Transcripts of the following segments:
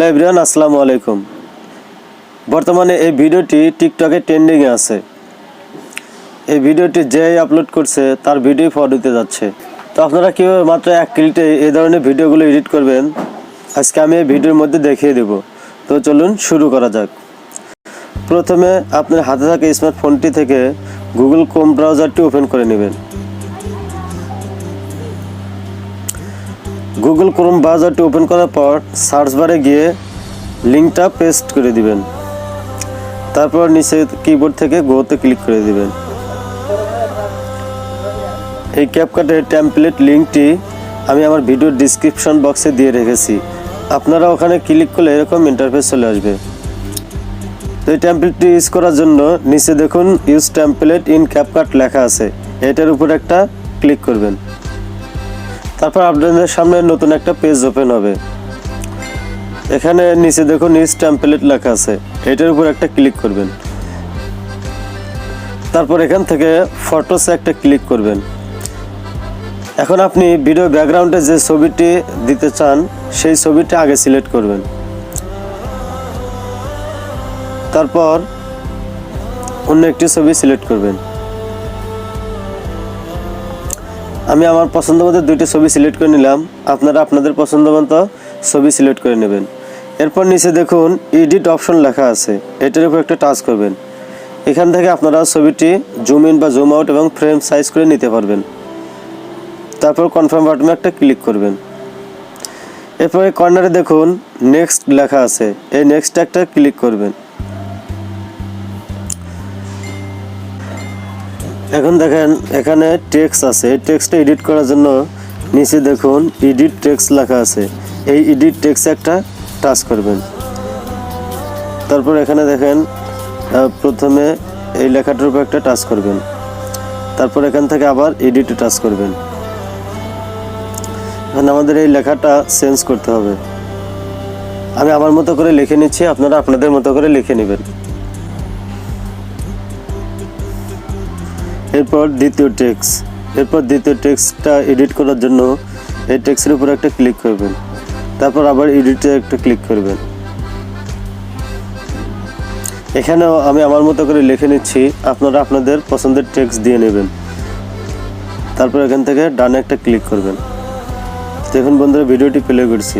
Everyone, আসসালামু আলাইকুম। বর্তমানে এই ভিডিওটি টিকটকে ট্রেন্ডিংয়ে আছে। এই ভিডিওটি যেই আপলোড করছে তার ভিডিও ফরওয়ার্ড হতে যাচ্ছে। তো আপনারা কীভাবে মাত্র 1 ক্লিকে এই ধরনের ভিডিওগুলো এডিট করবেন আজকে আমি এই ভিডিওর মধ্যে দেখিয়ে দেব। তো চলুন শুরু করা যাক। প্রথমে আপনার হাতে থাকা স্মার্টফোনটি থেকে গুগল ক্রোম ব্রাউজারটি ওপেন করে নেবেন। গুগল ক্রোম ব্রাউজারটি ওপেন করার পর সার্চ বারে গিয়ে লিঙ্কটা পেস্ট করে দিবেন। তারপর নিচে কিবোর্ড থেকে গোতে ক্লিক করে দিবেন। এই ক্যাপকাটের টেমপ্লেট লিঙ্কটি আমি আমার ভিডিওর ডিসক্রিপশন বক্সে দিয়ে রেখেছি। আপনারা ওখানে ক্লিক করলে এরকম ইন্টারফেস চলে আসবে। তো এই টেমপ্লেটটি ইউজ করার জন্য নিচে দেখুন ইউজ টেমপ্লেট ইন ক্যাপকাট লেখা আছে, এটার উপর একটা ক্লিক করবেন। তারপর আপনাদের সামনে নতুন একটা পেজ ওপেন হবে। এখানে নিচে দেখুন ইউজ টেমপ্লেট লেখা আছে, এটার উপর একটা ক্লিক করবেন। তারপর এখান থেকে ফটোসে একটা ক্লিক করবেন। এখন আপনি ভিডিও ব্যাকগ্রাউন্ডে যে ছবিটি দিতে চান সেই ছবিটি আগে সিলেক্ট করবেন। তারপর অন্য একটি ছবি সিলেক্ট করবেন। আমি আমার পছন্দ মতো 2টি ছবি সিলেক্ট করে নিলাম, আপনারা আপনাদের পছন্দ মতো ছবি সিলেক্ট করে নেবেন। এরপর নিচে দেখুন এডিট অপশন লেখা আছে, এটার উপর একটা টাচ করবেন। এখান থেকে আপনারা ছবিটি জুম ইন বা জুম আউট এবং ফ্রেম সাইজ করে নিতে পারবেন। তারপর কনফার্ম বাটনে একটা ক্লিক করবেন। এরপরে কর্নারে দেখুন নেক্সট লেখা আছে, এই নেক্সট একটা ক্লিক করবেন। এখন দেখেন এখানে টেক্সট আছে, এই টেক্সটটা এডিট করার জন্য নিচে দেখুন এডিট টেক্সট লেখা আছে, এই এডিট টেক্সটে একটা টাচ করবেন। তারপর এখানে দেখেন প্রথমে এই লেখাটার উপর একটা টাচ করবেন। তারপর এখান থেকে আবার এডিটে টাচ করবেন। এখন আমাদের এই লেখাটা চেঞ্জ করতে হবে। আমি আমার মতো করে লিখে নিচ্ছি, আপনারা আপনাদের মতো করে লিখে নেবেন। এরপর দ্বিতীয় টেক্সটটা এডিট করার জন্য এই টেক্সটের উপর একটা ক্লিক করবেন। তারপর আবার এডিটে একটা ক্লিক করবেন। এখানেও আমি আমার মতো করে লিখে নিচ্ছি, আপনারা আপনাদের পছন্দের টেক্সট দিয়ে নেবেন। তারপর এখান থেকে ডানে একটা ক্লিক করবেন। দেখুন বন্ধুরা, ভিডিওটি প্লে করছি,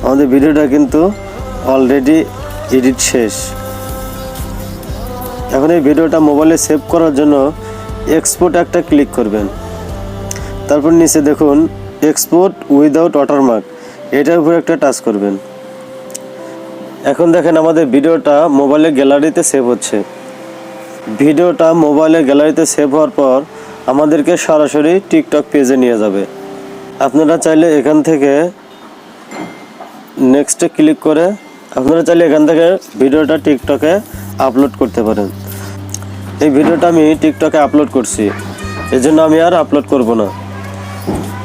আমাদের ভিডিওটা কিন্তু অলরেডি এডিট শেষ। এখন এই ভিডিওটা মোবাইলে সেভ করার জন্য এক্সপোর্ট একটা ক্লিক করবেন। তারপর নিচে দেখুন এক্সপোর্ট উইদাউট ওয়াটারমার্ক, এটার উপর একটা টাচ করবেন। এখন দেখেন আমাদের ভিডিওটা মোবাইলের গ্যালারিতে সেভ হচ্ছে। ভিডিওটা মোবাইলের গ্যালারিতে সেভ হওয়ার পর আমাদেরকে সরাসরি টিকটক পেজে নিয়ে যাবে। আপনারা চাইলে এখান থেকে নেক্সটে ক্লিক করে আপনারা চাইলে এখান থেকে ভিডিওটা টিকটকে আপলোড করতে পারেন। এই ভিডিওটা আমি টিকটকে আপলোড করছি, এজন্য আমি আর আপলোড করব না।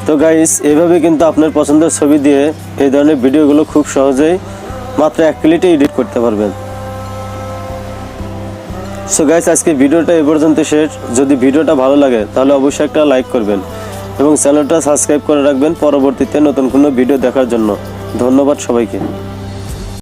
তো গাইস, এইভাবে কিন্তু আপনার পছন্দের ছবি দিয়ে এই ধরনের ভিডিওগুলো খুব সহজেই মাত্র 1 ক্লিকে এডিট করতে পারবেন। সো গাইস, আজকে ভিডিওটা এই পর্যন্ত শেষ। যদি ভিডিওটা ভালো লাগে তাহলে অবশ্যই একটা লাইক করবেন এবং চ্যানেলটা সাবস্ক্রাইব করে রাখবেন পরবর্তীতে নতুন কোনো ভিডিও দেখার জন্য। ধন্যবাদ সবাইকে।